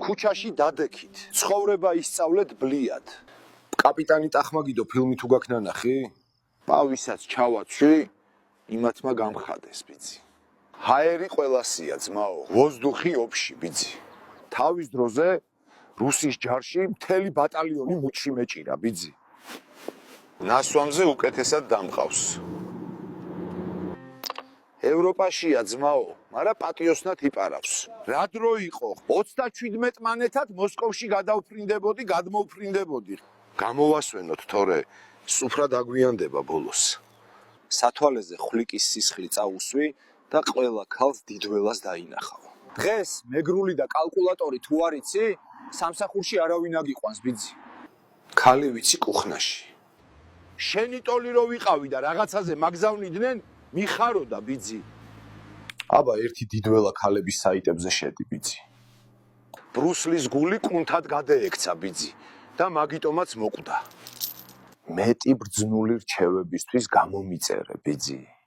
ქუჩაში დადექით. ცხოვრება ისწავლეთ ბლიად. კაპიტანი ტახმაგიდო ფილმი თუ გაქვს ნანახი? პავისაც ჩავაცვი, იმათმა გამხადეს ბიძი. ჰაერი ყველასია ძმაო, ვოზდუხი ოფში ბიძი. თავის დროზე რუსის ჯარში მთელი ბატალიონი მუჩში მეჭირა ბიძი. ნასვამზე უკეთესად დამყავს. ევროპაშია ძმაო, მაგრამ პატიოსნად იპარავს. რა დრო იყო? 37 მანეთად მოსკოვში გადმოვფრინდებოდი. გამოვასვენოთ თორე სუფრა დაგვიანდება ბოლოს. სათვალეზე ხვლიკის სისხლი წაუსვი და ყველა ქალს დიდველას დაინახავ. დღეს მეგრული და კალკულატორი თუ არ იცი, სამსახურში არავინ აგიყვანს ბიძი. ქალი ვიცი კუხნაში. შენი ტოლი რო ვიყავი და რაღაცაზე მაგზავნიდნენ, მიხაროდა ბიძი. აბა ერთი დიდველა ქალების საიტებზე შედი ბიძი. ბრუსლის გული კუნთად გადაექცა ბიძი და მაგიტომაც მოკვდა. მეტი ბრძნული რჩევებისთვის გამომიწერე ბიძი.